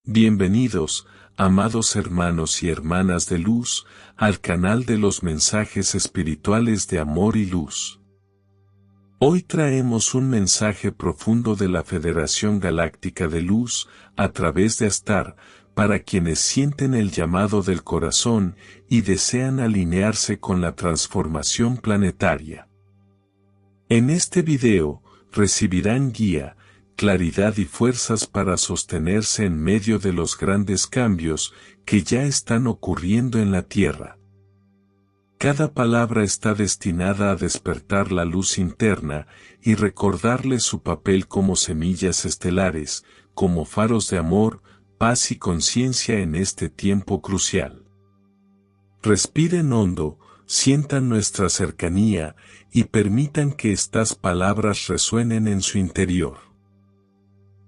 Bienvenidos, amados hermanos y hermanas de luz, al canal de los mensajes espirituales de amor y luz. Hoy traemos un mensaje profundo de la Federación Galáctica de Luz, a través de Astar, para quienes sienten el llamado del corazón y desean alinearse con la transformación planetaria. En este video, recibirán guía, claridad y fuerzas para sostenerse en medio de los grandes cambios que ya están ocurriendo en la Tierra. Cada palabra está destinada a despertar la luz interna y recordarles su papel como semillas estelares, como faros de amor, paz y conciencia en este tiempo crucial. Respiren hondo, sientan nuestra cercanía y permitan que estas palabras resuenen en su interior.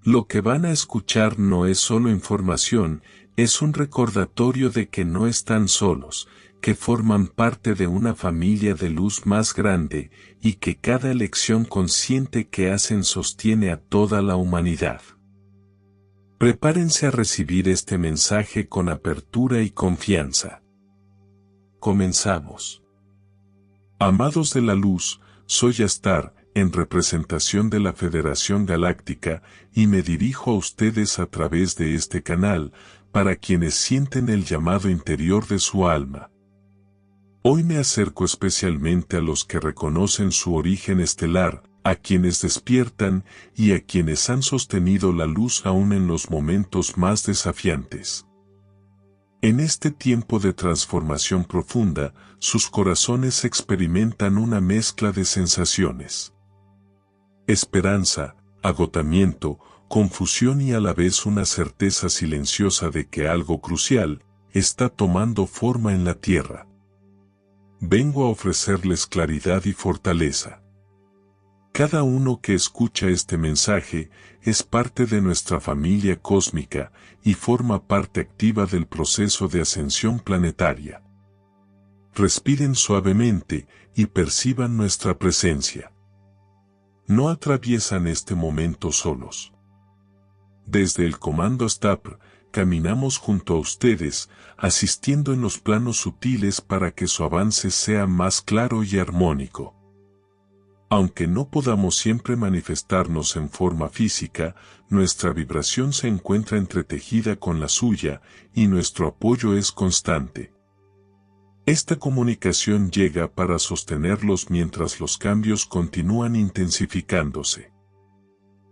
Lo que van a escuchar no es solo información, es un recordatorio de que no están solos, que forman parte de una familia de luz más grande, y que cada elección consciente que hacen sostiene a toda la humanidad. Prepárense a recibir este mensaje con apertura y confianza. Comenzamos. Amados de la luz, soy Astar, en representación de la Federación Galáctica, y me dirijo a ustedes a través de este canal, para quienes sienten el llamado interior de su alma. Hoy me acerco especialmente a los que reconocen su origen estelar, a quienes despiertan y a quienes han sostenido la luz aún en los momentos más desafiantes. En este tiempo de transformación profunda, sus corazones experimentan una mezcla de sensaciones. Esperanza, agotamiento, confusión y a la vez una certeza silenciosa de que algo crucial está tomando forma en la Tierra. Vengo a ofrecerles claridad y fortaleza. Cada uno que escucha este mensaje es parte de nuestra familia cósmica y forma parte activa del proceso de ascensión planetaria. Respiren suavemente y perciban nuestra presencia. No atraviesan este momento solos. Desde el Comando Astar, caminamos junto a ustedes, asistiendo en los planos sutiles para que su avance sea más claro y armónico. Aunque no podamos siempre manifestarnos en forma física, nuestra vibración se encuentra entretejida con la suya y nuestro apoyo es constante. Esta comunicación llega para sostenerlos mientras los cambios continúan intensificándose.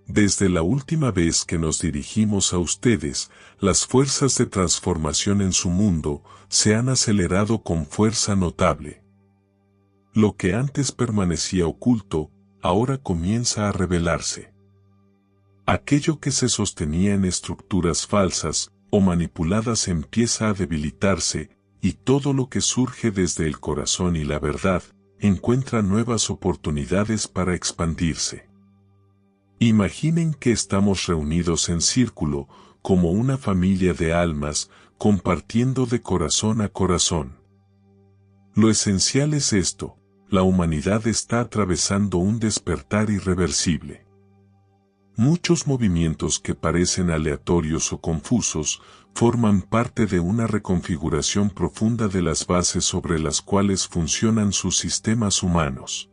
Desde la última vez que nos dirigimos a ustedes, las fuerzas de transformación en su mundo se han acelerado con fuerza notable. Lo que antes permanecía oculto, ahora comienza a revelarse. Aquello que se sostenía en estructuras falsas o manipuladas empieza a debilitarse, y todo lo que surge desde el corazón y la verdad, encuentra nuevas oportunidades para expandirse. Imaginen que estamos reunidos en círculo, como una familia de almas, compartiendo de corazón a corazón. Lo esencial es esto: la humanidad está atravesando un despertar irreversible. Muchos movimientos que parecen aleatorios o confusos, forman parte de una reconfiguración profunda de las bases sobre las cuales funcionan sus sistemas humanos.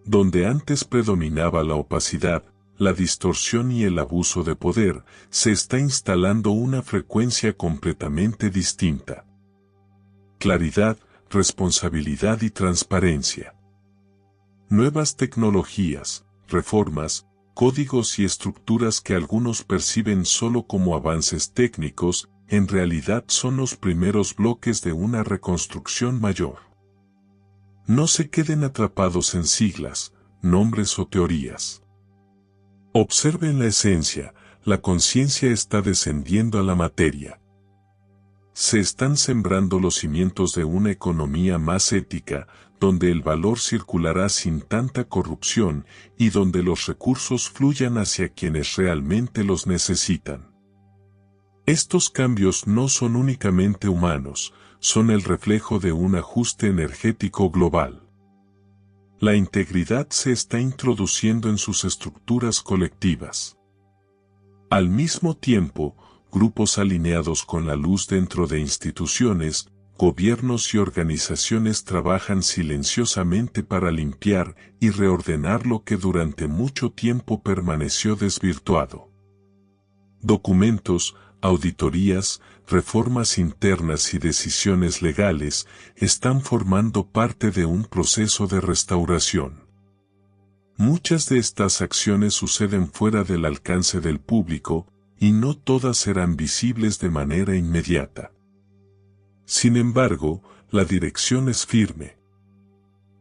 Donde antes predominaba la opacidad, la distorsión y el abuso de poder, se está instalando una frecuencia completamente distinta. Claridad, responsabilidad y transparencia. Nuevas tecnologías, reformas, códigos y estructuras que algunos perciben solo como avances técnicos, en realidad son los primeros bloques de una reconstrucción mayor. No se queden atrapados en siglas, nombres o teorías. Observen la esencia, la conciencia está descendiendo a la materia. Se están sembrando los cimientos de una economía más ética, donde el valor circulará sin tanta corrupción y donde los recursos fluyan hacia quienes realmente los necesitan. Estos cambios no son únicamente humanos, son el reflejo de un ajuste energético global. La integridad se está introduciendo en sus estructuras colectivas. Al mismo tiempo, grupos alineados con la luz dentro de instituciones, gobiernos y organizaciones trabajan silenciosamente para limpiar y reordenar lo que durante mucho tiempo permaneció desvirtuado. Documentos, auditorías, reformas internas y decisiones legales están formando parte de un proceso de restauración. Muchas de estas acciones suceden fuera del alcance del público y no todas serán visibles de manera inmediata. Sin embargo, la dirección es firme.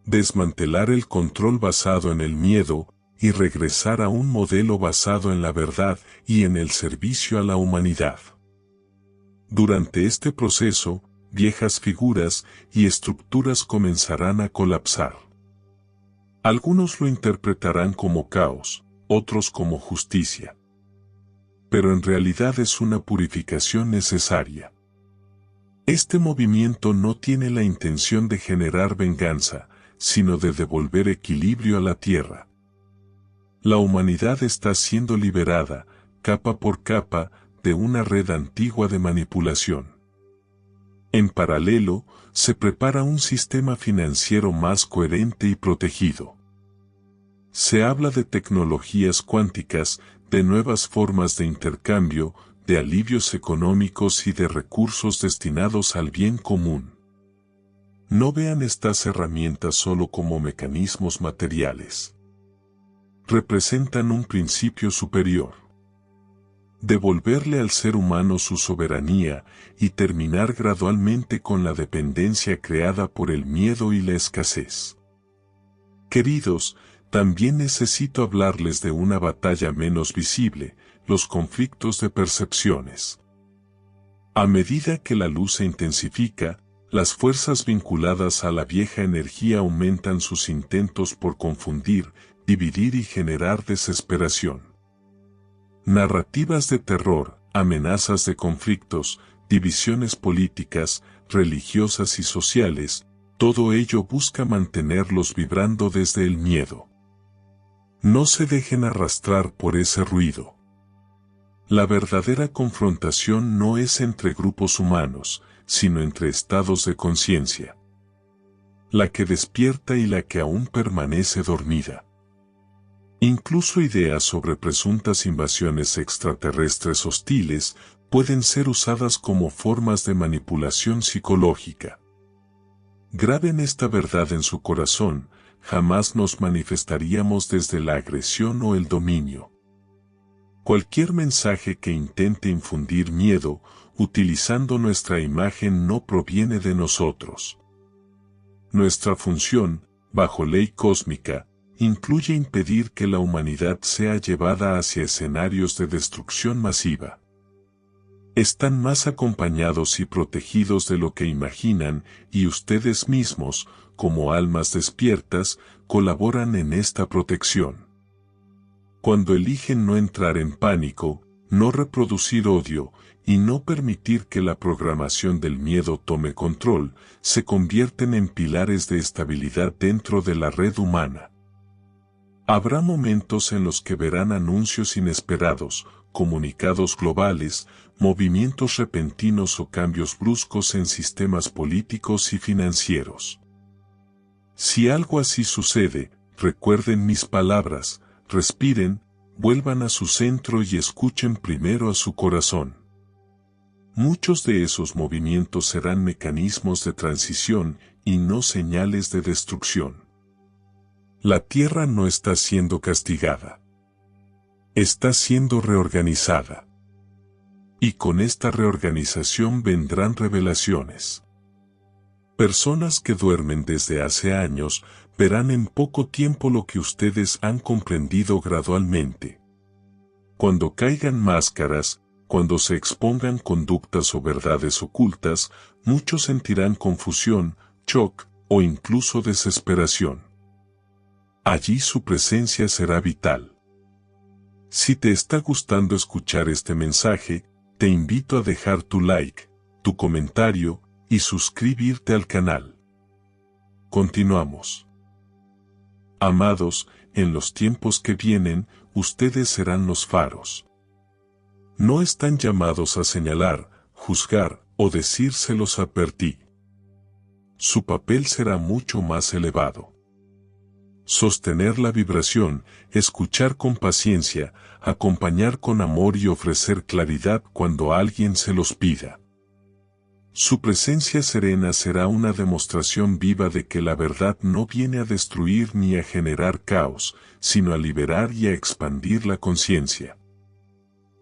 Desmantelar el control basado en el miedo y regresar a un modelo basado en la verdad y en el servicio a la humanidad. Durante este proceso, viejas figuras y estructuras comenzarán a colapsar. Algunos lo interpretarán como caos, otros como justicia. Pero en realidad es una purificación necesaria. Este movimiento no tiene la intención de generar venganza, sino de devolver equilibrio a la tierra. La humanidad está siendo liberada, capa por capa, de una red antigua de manipulación. En paralelo, se prepara un sistema financiero más coherente y protegido. Se habla de tecnologías cuánticas, de nuevas formas de intercambio, de alivios económicos y de recursos destinados al bien común. No vean estas herramientas solo como mecanismos materiales. Representan un principio superior. Devolverle al ser humano su soberanía y terminar gradualmente con la dependencia creada por el miedo y la escasez. Queridos, también necesito hablarles de una batalla menos visible, los conflictos de percepciones. A medida que la luz se intensifica, las fuerzas vinculadas a la vieja energía aumentan sus intentos por confundir, dividir y generar desesperación. Narrativas de terror, amenazas de conflictos, divisiones políticas, religiosas y sociales, todo ello busca mantenerlos vibrando desde el miedo. No se dejen arrastrar por ese ruido. La verdadera confrontación no es entre grupos humanos, sino entre estados de conciencia. La que despierta y la que aún permanece dormida. Incluso ideas sobre presuntas invasiones extraterrestres hostiles pueden ser usadas como formas de manipulación psicológica. Graben esta verdad en su corazón, jamás nos manifestaríamos desde la agresión o el dominio. Cualquier mensaje que intente infundir miedo, utilizando nuestra imagen no proviene de nosotros. Nuestra función, bajo ley cósmica, incluye impedir que la humanidad sea llevada hacia escenarios de destrucción masiva. Están más acompañados y protegidos de lo que imaginan y ustedes mismos, como almas despiertas, colaboran en esta protección. Cuando eligen no entrar en pánico, no reproducir odio y no permitir que la programación del miedo tome control, se convierten en pilares de estabilidad dentro de la red humana. Habrá momentos en los que verán anuncios inesperados, comunicados globales, movimientos repentinos o cambios bruscos en sistemas políticos y financieros. Si algo así sucede, recuerden mis palabras, respiren, vuelvan a su centro y escuchen primero a su corazón. Muchos de esos movimientos serán mecanismos de transición y no señales de destrucción. La Tierra no está siendo castigada. Está siendo reorganizada. Y con esta reorganización vendrán revelaciones. Personas que duermen desde hace años verán en poco tiempo lo que ustedes han comprendido gradualmente. Cuando caigan máscaras, cuando se expongan conductas o verdades ocultas, muchos sentirán confusión, shock o incluso desesperación. Allí su presencia será vital. Si te está gustando escuchar este mensaje, te invito a dejar tu like, tu comentario y suscribirte al canal. Continuamos. Amados, en los tiempos que vienen, ustedes serán los faros. No están llamados a señalar, juzgar o decir se los advertí. Su papel será mucho más elevado. Sostener la vibración, escuchar con paciencia, acompañar con amor y ofrecer claridad cuando alguien se los pida. Su presencia serena será una demostración viva de que la verdad no viene a destruir ni a generar caos, sino a liberar y a expandir la conciencia.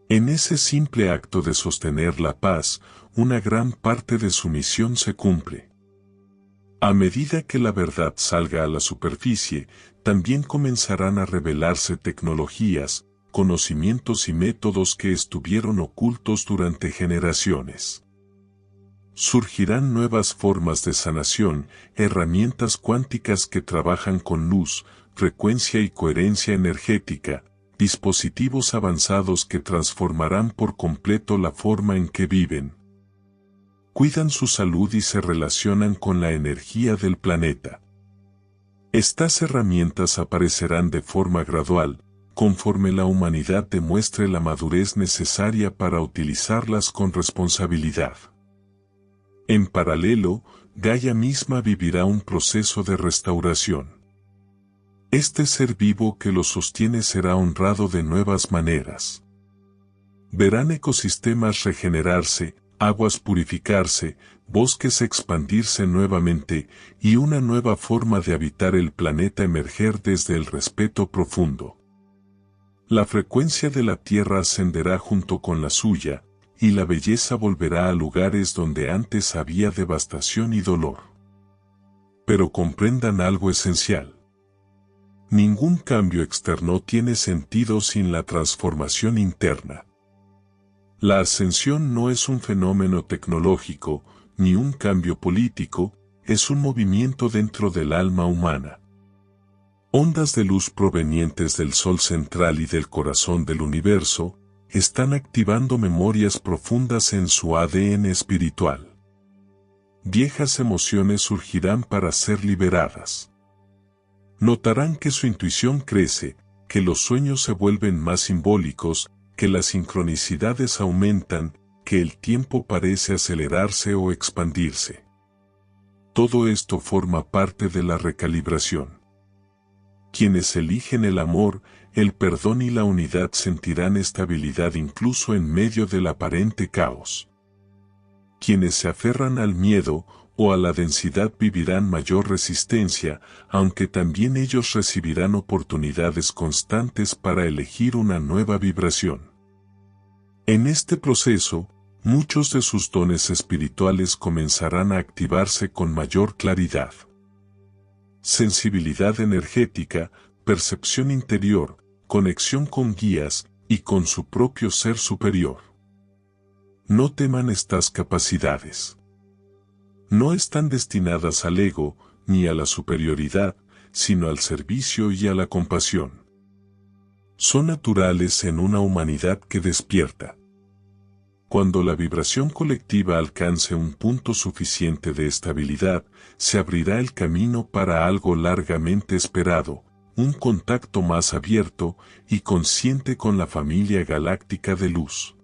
En ese simple acto de sostener la paz, una gran parte de su misión se cumple. A medida que la verdad salga a la superficie, también comenzarán a revelarse tecnologías, conocimientos y métodos que estuvieron ocultos durante generaciones. Surgirán nuevas formas de sanación, herramientas cuánticas que trabajan con luz, frecuencia y coherencia energética, dispositivos avanzados que transformarán por completo la forma en que viven. Cuidan su salud y se relacionan con la energía del planeta. Estas herramientas aparecerán de forma gradual, conforme la humanidad demuestre la madurez necesaria para utilizarlas con responsabilidad. En paralelo, Gaia misma vivirá un proceso de restauración. Este ser vivo que lo sostiene será honrado de nuevas maneras. Verán ecosistemas regenerarse, aguas purificarse, bosques expandirse nuevamente y una nueva forma de habitar el planeta emerger desde el respeto profundo. La frecuencia de la Tierra ascenderá junto con la suya, y la belleza volverá a lugares donde antes había devastación y dolor. Pero comprendan algo esencial. Ningún cambio externo tiene sentido sin la transformación interna. La ascensión no es un fenómeno tecnológico, ni un cambio político, es un movimiento dentro del alma humana. Ondas de luz provenientes del Sol central y del corazón del universo, están activando memorias profundas en su ADN espiritual. Viejas emociones surgirán para ser liberadas. Notarán que su intuición crece, que los sueños se vuelven más simbólicos, que las sincronicidades aumentan, que el tiempo parece acelerarse o expandirse. Todo esto forma parte de la recalibración. Quienes eligen el amor, el perdón y la unidad sentirán estabilidad incluso en medio del aparente caos. Quienes se aferran al miedo o a la densidad vivirán mayor resistencia, aunque también ellos recibirán oportunidades constantes para elegir una nueva vibración. En este proceso, muchos de sus dones espirituales comenzarán a activarse con mayor claridad. Sensibilidad energética, percepción interior, conexión con guías y con su propio ser superior. No teman estas capacidades. No están destinadas al ego ni a la superioridad, sino al servicio y a la compasión. Son naturales en una humanidad que despierta. Cuando la vibración colectiva alcance un punto suficiente de estabilidad, se abrirá el camino para algo largamente esperado, un contacto más abierto y consciente con la familia galáctica de luz.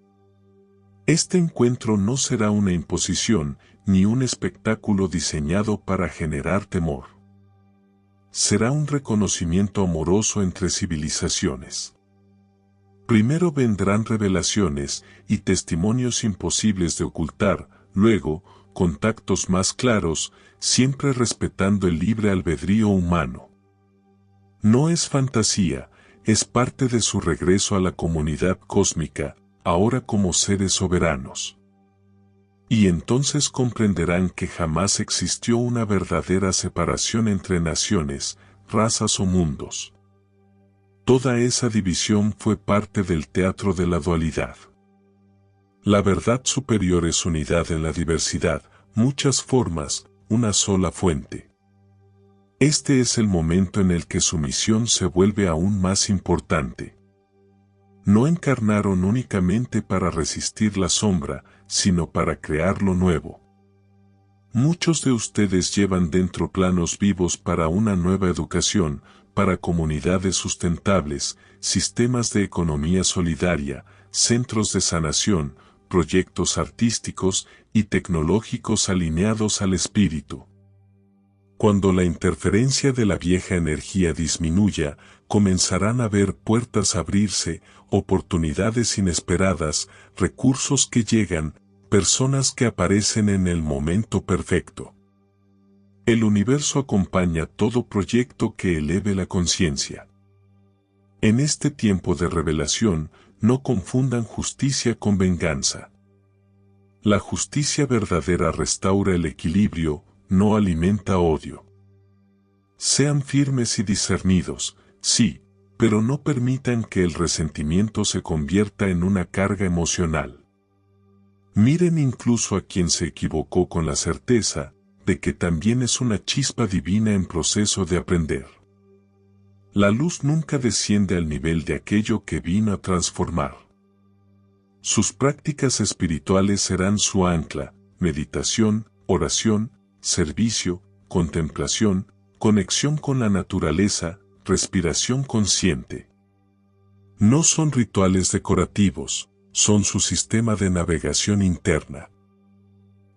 Este encuentro no será una imposición, ni un espectáculo diseñado para generar temor. Será un reconocimiento amoroso entre civilizaciones. Primero vendrán revelaciones y testimonios imposibles de ocultar, luego, contactos más claros, siempre respetando el libre albedrío humano. No es fantasía, es parte de su regreso a la comunidad cósmica, ahora como seres soberanos. Y entonces comprenderán que jamás existió una verdadera separación entre naciones, razas o mundos. Toda esa división fue parte del teatro de la dualidad. La verdad superior es unidad en la diversidad, muchas formas, una sola fuente. Este es el momento en el que su misión se vuelve aún más importante. No encarnaron únicamente para resistir la sombra, sino para crear lo nuevo. Muchos de ustedes llevan dentro planos vivos para una nueva educación, para comunidades sustentables, sistemas de economía solidaria, centros de sanación, proyectos artísticos y tecnológicos alineados al espíritu. Cuando la interferencia de la vieja energía disminuya, comenzarán a ver puertas abrirse, oportunidades inesperadas, recursos que llegan, personas que aparecen en el momento perfecto. El universo acompaña todo proyecto que eleve la conciencia. En este tiempo de revelación, no confundan justicia con venganza. La justicia verdadera restaura el equilibrio, no alimenta odio. Sean firmes y discernidos, sí, pero no permitan que el resentimiento se convierta en una carga emocional. Miren incluso a quien se equivocó con la certeza de que también es una chispa divina en proceso de aprender. La luz nunca desciende al nivel de aquello que vino a transformar. Sus prácticas espirituales serán su ancla, meditación, oración, servicio, contemplación, conexión con la naturaleza, respiración consciente. No son rituales decorativos, son su sistema de navegación interna.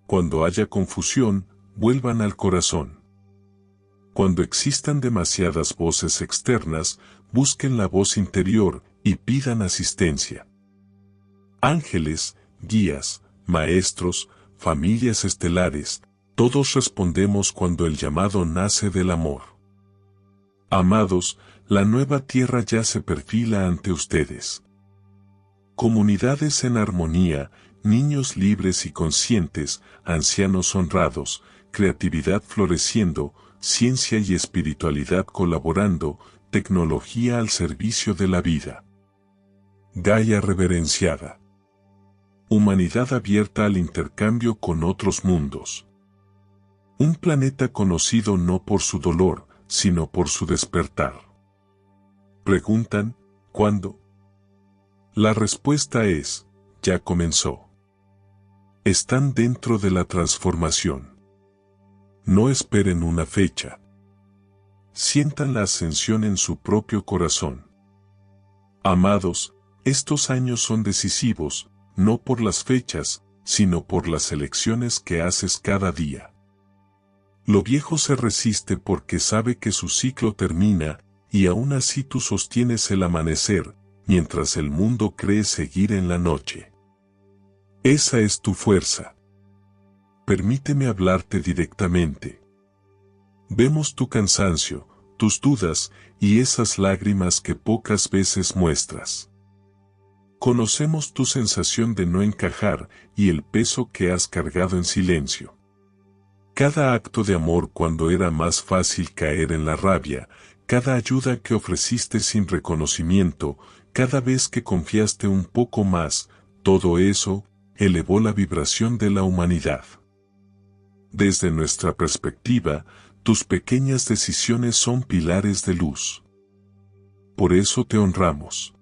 Cuando haya confusión, vuelvan al corazón. Cuando existan demasiadas voces externas, busquen la voz interior y pidan asistencia. Ángeles, guías, maestros, familias estelares, todos respondemos cuando el llamado nace del amor. Amados, la nueva tierra ya se perfila ante ustedes. Comunidades en armonía, niños libres y conscientes, ancianos honrados, creatividad floreciendo, ciencia y espiritualidad colaborando, tecnología al servicio de la vida. Gaia reverenciada. Humanidad abierta al intercambio con otros mundos. Un planeta conocido no por su dolor, sino por su despertar. Preguntan, ¿cuándo? La respuesta es, ya comenzó. Están dentro de la transformación. No esperen una fecha. Sientan la ascensión en su propio corazón. Amados, estos años son decisivos, no por las fechas, sino por las elecciones que haces cada día. Lo viejo se resiste porque sabe que su ciclo termina, y aún así tú sostienes el amanecer, mientras el mundo cree seguir en la noche. Esa es tu fuerza. Permíteme hablarte directamente. Vemos tu cansancio, tus dudas, y esas lágrimas que pocas veces muestras. Conocemos tu sensación de no encajar y el peso que has cargado en silencio. Cada acto de amor cuando era más fácil caer en la rabia, cada ayuda que ofreciste sin reconocimiento, cada vez que confiaste un poco más, todo eso elevó la vibración de la humanidad. Desde nuestra perspectiva, tus pequeñas decisiones son pilares de luz. Por eso te honramos.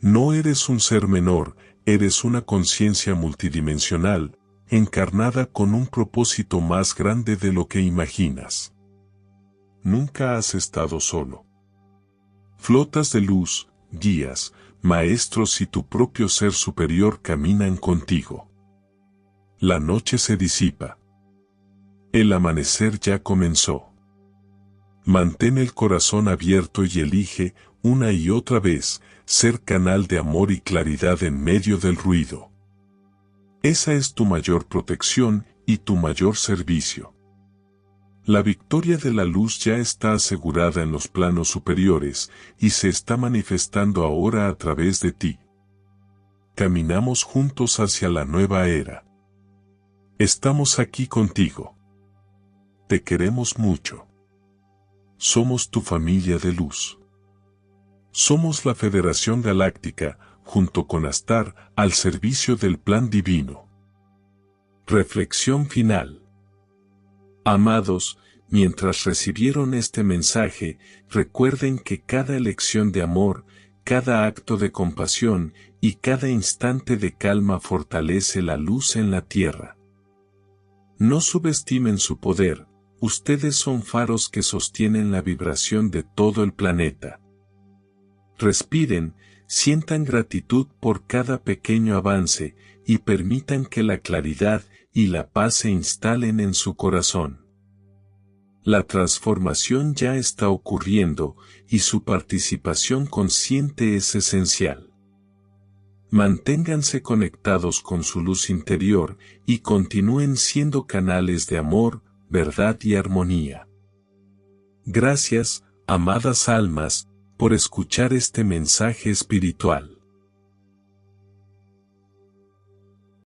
No eres un ser menor, eres una conciencia multidimensional, encarnada con un propósito más grande de lo que imaginas. Nunca has estado solo. Flotas de luz, guías, maestros y tu propio ser superior caminan contigo. La noche se disipa. El amanecer ya comenzó. Mantén el corazón abierto y elige, una y otra vez, ser canal de amor y claridad en medio del ruido. Esa es tu mayor protección y tu mayor servicio. La victoria de la luz ya está asegurada en los planos superiores y se está manifestando ahora a través de ti. Caminamos juntos hacia la nueva era. Estamos aquí contigo. Te queremos mucho. Somos tu familia de luz. Somos la Federación Galáctica, junto con Astar, al servicio del plan divino. Reflexión final. Amados, mientras recibieron este mensaje, recuerden que cada elección de amor, cada acto de compasión y cada instante de calma fortalece la luz en la tierra. No subestimen su poder, ustedes son faros que sostienen la vibración de todo el planeta. Respiren, sientan gratitud por cada pequeño avance y permitan que la claridad y la paz se instalen en su corazón. La transformación ya está ocurriendo y su participación consciente es esencial. Manténganse conectados con su luz interior y continúen siendo canales de amor, verdad y armonía. Gracias, amadas almas, por escuchar este mensaje espiritual.